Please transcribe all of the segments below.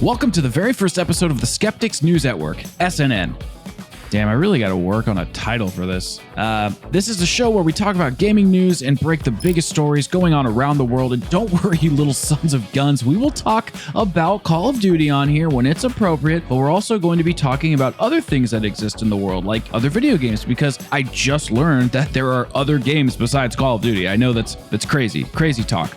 Welcome to the very first episode of the Skeptics News Network, SNN. Damn, I really got to work on a title for this. This is a show where we talk about gaming news and break the biggest stories going on around the world. And don't worry, you little sons of guns, we will talk about Call of Duty on here when it's appropriate, but we're also going to be talking about other things that exist in the world, like other video games, because I just learned that there are other games besides Call of Duty. I know that's crazy. Crazy talk.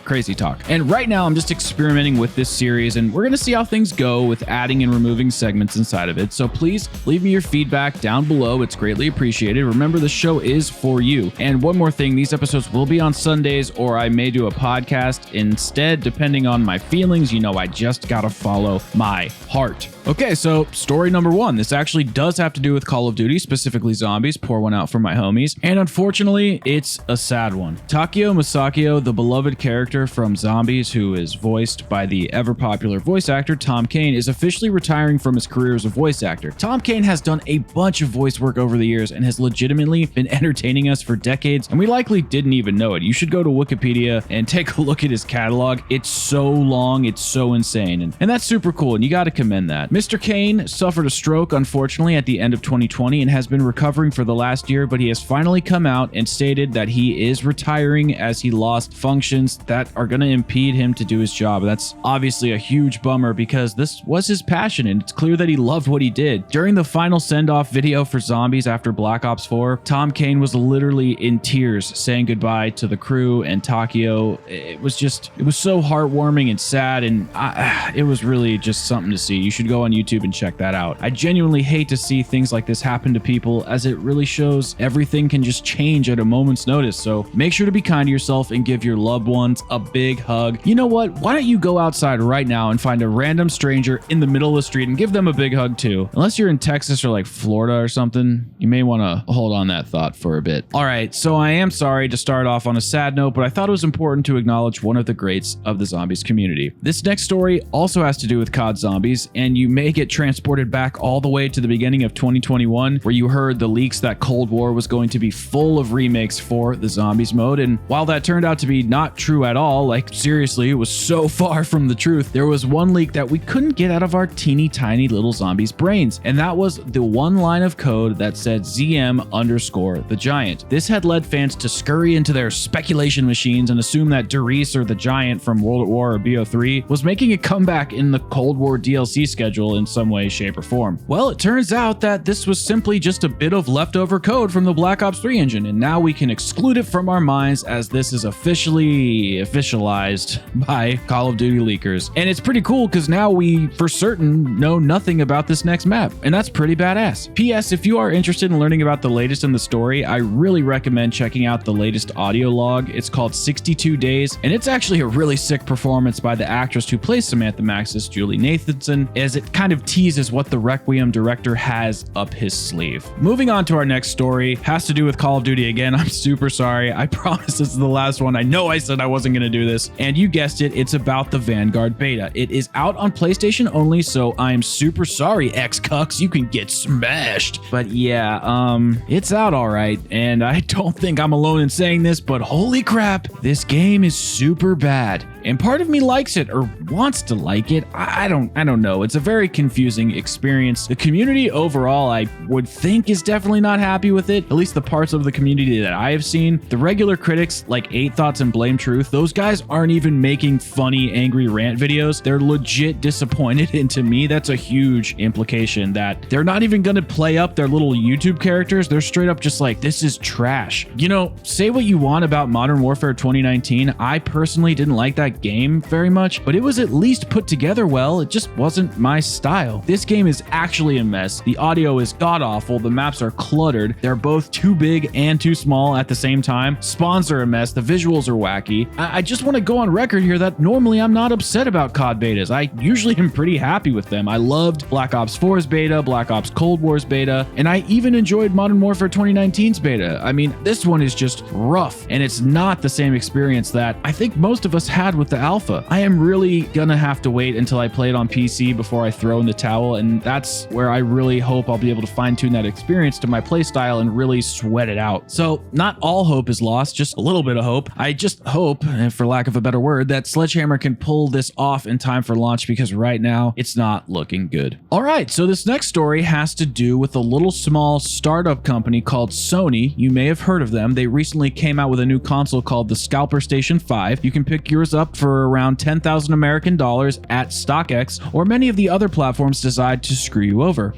And right now, I'm just experimenting with this series, and we're going to see how things go with adding and removing segments inside of it. So please leave me your feedback down below. It's greatly appreciated. Remember, the show is for you. And one more thing, these episodes will be on Sundays, or I may do a podcast instead, depending on my feelings. You know, I just gotta follow my heart. Okay, so story number one. This actually does have to do with Call of Duty, specifically zombies. Pour one out for my homies. And unfortunately, it's a sad one. Takeo Masakio, the beloved character from Zombies, who is voiced by the ever-popular voice actor Tom Kane, is officially retiring from his career as a voice actor. Tom Kane has done a bunch of voice work over the years and has legitimately been entertaining us for decades, and we likely didn't even know it. You should go to Wikipedia and take a look at his catalog. It's so long, it's so insane, and that's super cool, and you got to commend that. Mr. Kane suffered a stroke, unfortunately, at the end of 2020 and has been recovering for the last year, but he has finally come out and stated that he is retiring as he lost functions that are going to impede him to do his job. That's obviously a huge bummer because this was his passion, and it's clear that he loved what he did. During the final send-off video for Zombies after Black Ops 4, Tom Kane was literally in tears saying goodbye to the crew and Takeo. It was so heartwarming and sad, and it was really just something to see. You should go on YouTube and check that out. I genuinely hate to see things like this happen to people, as it really shows everything can just change at a moment's notice. So make sure to be kind to yourself and give your loved ones a big hug. You know what? Why don't you go outside right now and find a random stranger in the middle of the street and give them a big hug too? Unless you're in Texas or like Florida or something, you may want to hold on that thought for a bit. All right, so I am sorry to start off on a sad note, but I thought it was important to acknowledge one of the greats of the Zombies community. This next story also has to do with COD Zombies, and you may get transported back all the way to the beginning of 2021, where you heard the leaks that Cold War was going to be full of remakes for the Zombies mode. And while that turned out to be not true at all, like seriously, it was so far from the truth, there was one leak that we couldn't get out of our teeny tiny little zombies brains, and that was the one line of code that said ZM_the Giant. This had led fans to scurry into their speculation machines and assume that Derice, or the Giant from World at War or BO3, was making a comeback in the Cold War DLC schedule in some way, shape, or form. Well, it turns out that this was simply just a bit of leftover code from the Black Ops 3 engine, and now we can exclude it from our minds as this is officially officialized by Call of Duty leakers. And it's pretty cool because now we, for certain, know nothing about this next map, and that's pretty badass. P.S. If you are interested in learning about the latest in the story, I really recommend checking out the latest audio log. It's called 62 Days, and it's actually a really sick performance by the actress who plays Samantha Maxis, Julie Nathanson, as it kind of teases what the Requiem director has up his sleeve. Moving on to our next story, has to do with Call of Duty again. I'm super sorry. I promise this is the last one. I know I said I wasn't going to do this, and you guessed it, it's about the Vanguard beta. It is out on PlayStation only, so I'm super sorry, ex-cucks. You can get smashed. But yeah, it's out all right, and I don't think I'm alone in saying this, but holy crap, this game is super bad. And part of me likes it or wants to like it. I don't know. It's a very confusing experience. The community overall, I would think, is definitely not happy with it. At least the parts of the community that I have seen. The regular critics like 8 Thoughts and Blame Truth, those guys aren't even making funny, angry rant videos. They're legit disappointed, and to me, that's a huge implication that they're not even going to play up their little YouTube characters. They're straight up just like, this is trash. You know, say what you want about Modern Warfare 2019. I personally didn't like that game very much, but it was at least put together well. It just wasn't my style. This game is actually a mess. The audio is god-awful. The maps are cluttered. They're both too big and too small at the same time. Spawns are a mess. The visuals are wacky. I just want to go on record here that normally I'm not upset about COD betas. I usually am pretty happy with them. I loved Black Ops 4's beta, Black Ops Cold War's beta, and I even enjoyed Modern Warfare 2019's beta. I mean, this one is just rough, and it's not the same experience that I think most of us had with with the alpha. I am really gonna have to wait until I play it on PC before I throw in the towel, and that's where I really hope I'll be able to fine-tune that experience to my playstyle and really sweat it out. So not all hope is lost, just a little bit of hope. I just hope, for lack of a better word, that Sledgehammer can pull this off in time for launch, because right now it's not looking good. All right, so this next story has to do with a little small startup company called Sony. You may have heard of them. They recently came out with a new console called the Scalper Station 5. You can pick yours up for around 10,000 American dollars at StockX, or many of the other platforms decide to screw you over.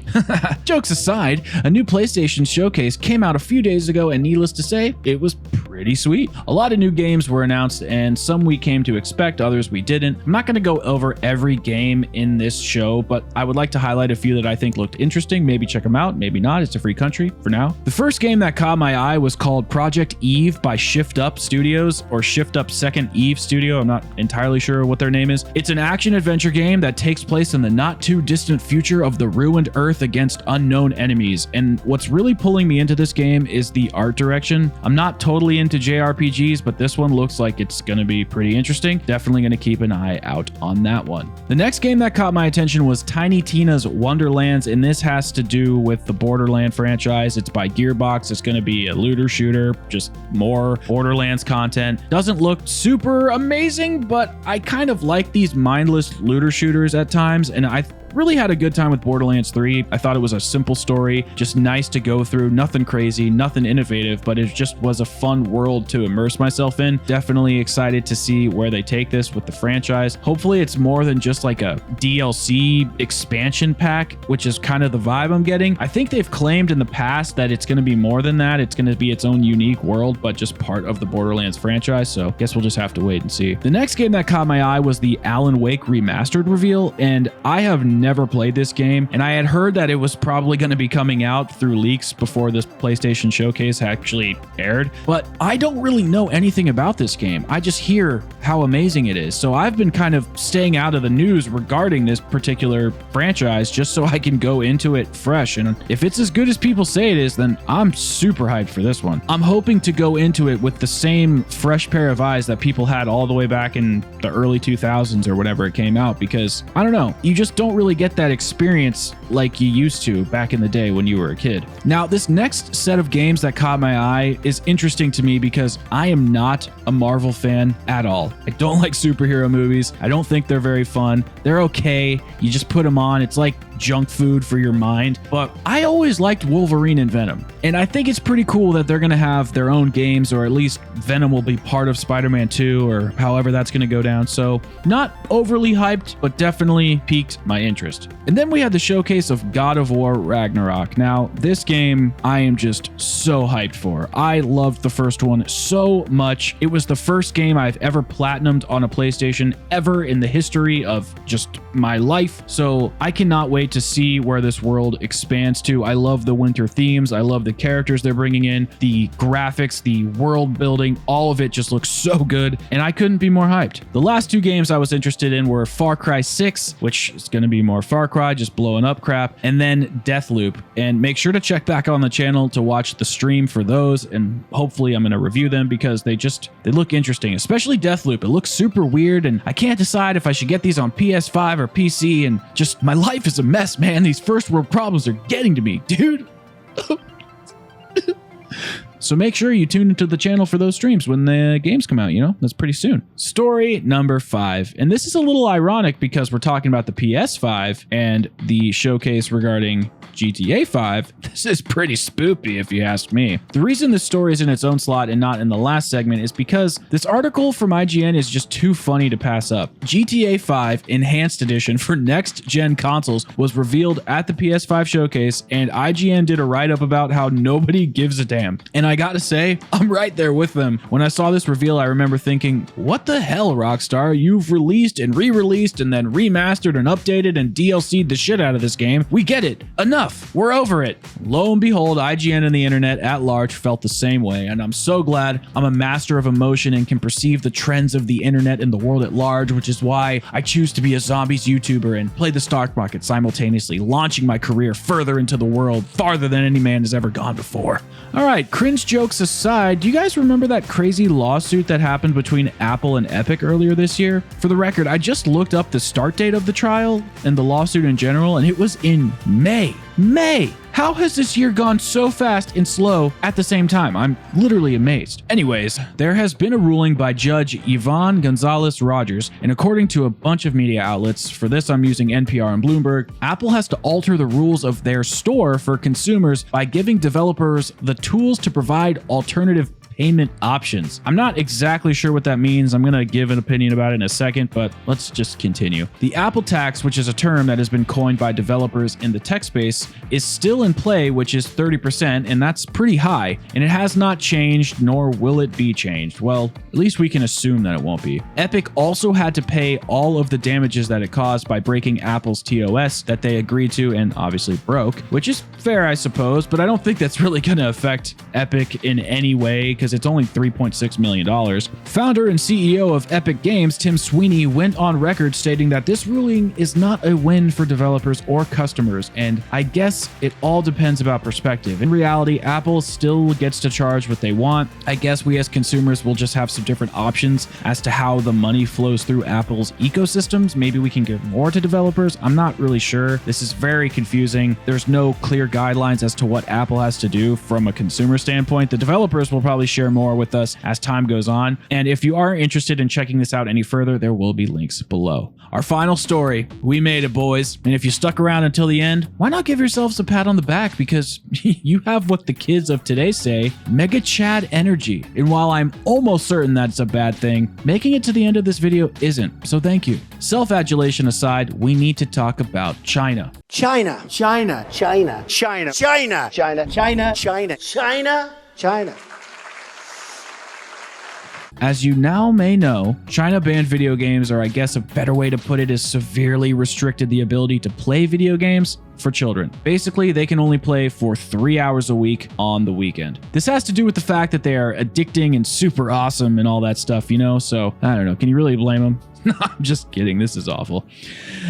Jokes aside, a new PlayStation showcase came out a few days ago, and needless to say, it was pretty sweet. A lot of new games were announced, and some we came to expect, others we didn't. I'm not going to go over every game in this show, but I would like to highlight a few that I think looked interesting. Maybe check them out, maybe not. It's a free country for now. The first game that caught my eye was called Project Eve by Shift Up Studios, or Shift Up Second Eve Studio. I'm not entirely sure what their name is. It's an action-adventure game that takes place in the not-too-distant future of the ruined Earth against unknown enemies, and what's really pulling me into this game is the art direction. I'm not totally into JRPGs, but this one looks like it's going to be pretty interesting. Definitely going to keep an eye out on that one. The next game that caught my attention was Tiny Tina's Wonderlands, and this has to do with the Borderland franchise. It's by Gearbox. It's going to be a looter shooter, just more Borderlands content. Doesn't look super amazing, but I kind of like these mindless looter shooters at times, and I really had a good time with Borderlands 3. I thought it was a simple story, just nice to go through, nothing crazy, nothing innovative, but it just was a fun world to immerse myself in. Definitely excited to see where they take this with the franchise. Hopefully it's more than just like a DLC expansion pack, which is kind of the vibe I'm getting. I think they've claimed in the past that it's going to be more than that. It's going to be its own unique world, but just part of the Borderlands franchise, so I guess we'll just have to wait and see. The next game that caught my eye was the Alan Wake Remastered reveal, and I have never played this game, and I had heard that it was probably going to be coming out through leaks before this PlayStation showcase actually aired, but I don't really know anything about this game. I just hear how amazing it is, so I've been kind of staying out of the news regarding this particular franchise just so I can go into it fresh, and if it's as good as people say it is, then I'm super hyped for this one. I'm hoping to go into it with the same fresh pair of eyes that people had all the way back in the early 2000s or whenever it came out, because I don't know, you just don't really get that experience like you used to back in the day when you were a kid. Now, this next set of games that caught my eye is interesting to me because I am not a Marvel fan at all. I don't like superhero movies. I don't think they're very fun. They're okay. You just put them on. It's like junk food for your mind. But I always liked Wolverine and Venom, and I think it's pretty cool that they're going to have their own games, or at least Venom will be part of Spider-Man 2 or however that's going to go down. So not overly hyped, but definitely piqued my interest. And then we had the showcase of God of War Ragnarok. Now, this game I am just so hyped for. I loved the first one so much. It was the first game I've ever platinumed on a PlayStation ever in the history of just my life. So I cannot wait to see where this world expands to. I love the winter themes. I love the characters they're bringing in, the graphics, the world building, all of it just looks so good, and I couldn't be more hyped. The last two games I was interested in were Far Cry 6, which is going to be more Far Cry, just blowing up crap, and then Deathloop. And make sure to check back on the channel to watch the stream for those, and hopefully I'm going to review them because they look interesting, especially Deathloop. It looks super weird, and I can't decide if I should get these on PS5 or PC, and just my life is a mess, man. These first world problems are getting to me, dude. So make sure you tune into the channel for those streams when the games come out, that's pretty soon. Story number 5. And this is a little ironic because we're talking about the PS5 and the showcase regarding GTA 5. This is pretty spoopy if you ask me. The reason this story is in its own slot and not in the last segment is because this article from IGN is just too funny to pass up. GTA 5 Enhanced Edition for next-gen consoles was revealed at the PS5 showcase, and IGN did a write-up about how nobody gives a damn. And I gotta say, I'm right there with them. When I saw this reveal, I remember thinking, what the hell, Rockstar? You've released and re-released and then remastered and updated and DLC'd the shit out of this game. We get it. Enough. We're over it. Lo and behold, IGN and the internet at large felt the same way, and I'm so glad I'm a master of emotion and can perceive the trends of the internet and the world at large, which is why I choose to be a zombies YouTuber and play the stock market simultaneously, launching my career further into the world, farther than any man has ever gone before. All right, cringe cringe jokes aside, do you guys remember that crazy lawsuit that happened between Apple and Epic earlier this year? For the record, I just looked up the start date of the trial and the lawsuit in general, and it was in May. May! How has this year gone so fast and slow at the same time? I'm literally amazed. Anyways, there has been a ruling by Judge Yvonne Gonzalez Rogers, and according to a bunch of media outlets, for this I'm using NPR and Bloomberg, Apple has to alter the rules of their store for consumers by giving developers the tools to provide alternative payment options. I'm not exactly sure what that means. I'm going to give an opinion about it in a second, but let's just continue. The Apple tax, which is a term that has been coined by developers in the tech space, is still in play, which is 30%, and that's pretty high, and it has not changed, nor will it be changed. Well, at least we can assume that it won't be. Epic also had to pay all of the damages that it caused by breaking Apple's TOS that they agreed to and obviously broke, which is fair, I suppose, but I don't think that's really going to affect Epic in any way, because it's only $3.6 million. Founder and CEO of Epic Games, Tim Sweeney, went on record stating that this ruling is not a win for developers or customers, and I guess it all depends about perspective. In reality, Apple still gets to charge what they want. I guess we as consumers will just have some different options as to how the money flows through Apple's ecosystems. Maybe we can give more to developers. I'm not really sure. This is very confusing. There's no clear guidelines as to what Apple has to do from a consumer standpoint. The developers will probably share more with us as time goes on. And if you are interested in checking this out any further, there will be links below. Our final story. We made it, boys. And if you stuck around until the end, why not give yourselves a pat on the back? Because you have what the kids of today say, Mega Chad energy. And while I'm almost certain that's a bad thing, making it to the end of this video isn't. So thank you. Self-adulation aside, we need to talk about China. China. China. China. China. China. China. China. China. China. China. As you now may know, China banned video games, or I guess a better way to put it is severely restricted the ability to play video games for children. Basically, they can only play for 3 hours a week on the weekend. This has to do with the fact that they are addicting and super awesome and all that stuff, you know? So, I don't know. Can you really blame them? No, I'm just kidding. This is awful.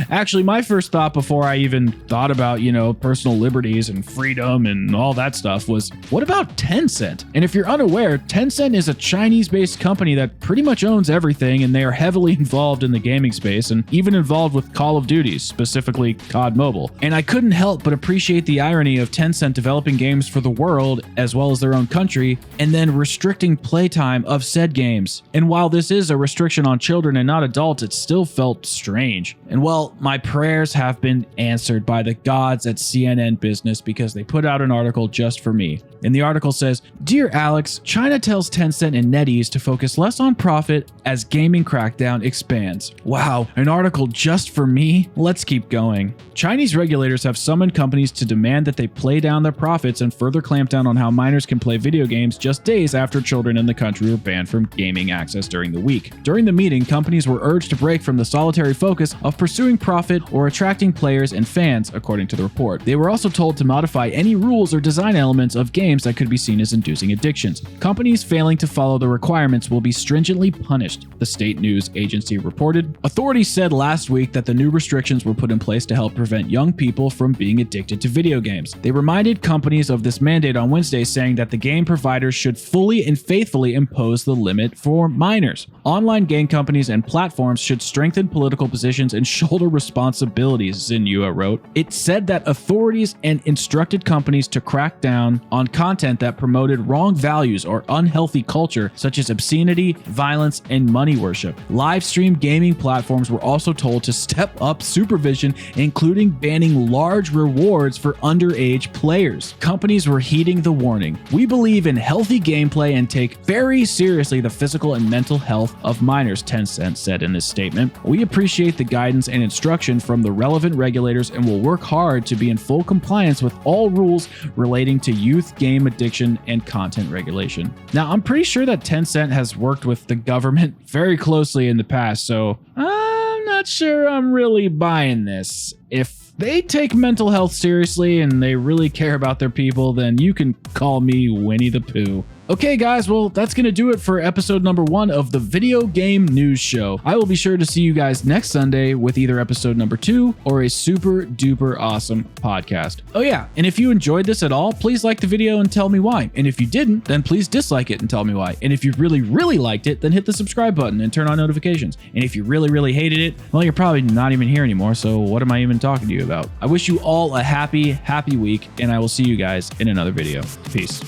Actually, my first thought before I even thought about, personal liberties and freedom and all that stuff was, what about Tencent? And if you're unaware, Tencent is a Chinese-based company that pretty much owns everything, and they are heavily involved in the gaming space and even involved with Call of Duty, specifically COD Mobile. And I couldn't help but appreciate the irony of Tencent developing games for the world as well as their own country, and then restricting playtime of said games. And while this is a restriction on children and not adults, it still felt strange. And well, my prayers have been answered by the gods at CNN Business, because they put out an article just for me. And the article says, "Dear Alex, China tells Tencent and NetEase to focus less on profit as gaming crackdown expands." Wow, an article just for me? Let's keep going. Chinese regulators have summoned companies to demand that they play down their profits and further clamp down on how minors can play video games just days after children in the country were banned from gaming access during the week. During the meeting, companies were urged to break from the solitary focus of pursuing profit or attracting players and fans, according to the report. They were also told to modify any rules or design elements of games that could be seen as inducing addictions. Companies failing to follow the requirements will be stringently punished, the state news agency reported. Authorities said last week that the new restrictions were put in place to help prevent young people from being addicted to video games. They reminded companies of this mandate on Wednesday, saying that the game providers should fully and faithfully impose the limit for minors. Online game companies and platforms should strengthen political positions and shoulder responsibilities, Xinhua wrote. It said that authorities and instructed companies to crack down on content that promoted wrong values or unhealthy culture, such as obscenity, violence, and money worship. Live stream gaming platforms were also told to step up supervision, including banning large rewards for underage players. Companies were heeding the warning. "We believe in healthy gameplay and take very seriously the physical and mental health of minors," Tencent said in this statement. "We appreciate the guidance and instruction from the relevant regulators and will work hard to be in full compliance with all rules relating to youth game addiction and content regulation." Now, I'm pretty sure that Tencent has worked with the government very closely in the past, so I'm not sure I'm really buying this. If they take mental health seriously and they really care about their people, then you can call me Winnie the Pooh. Okay, guys, well, that's going to do it for episode number 1 of the Video Game News Show. I will be sure to see you guys next Sunday with either episode number 2 or a super duper awesome podcast. Oh yeah, and if you enjoyed this at all, please like the video and tell me why. And if you didn't, then please dislike it and tell me why. And if you really, really liked it, then hit the subscribe button and turn on notifications. And if you really, really hated it, well, you're probably not even here anymore, so what am I even talking to you about? I wish you all a happy week, and I will see you guys in another video. Peace.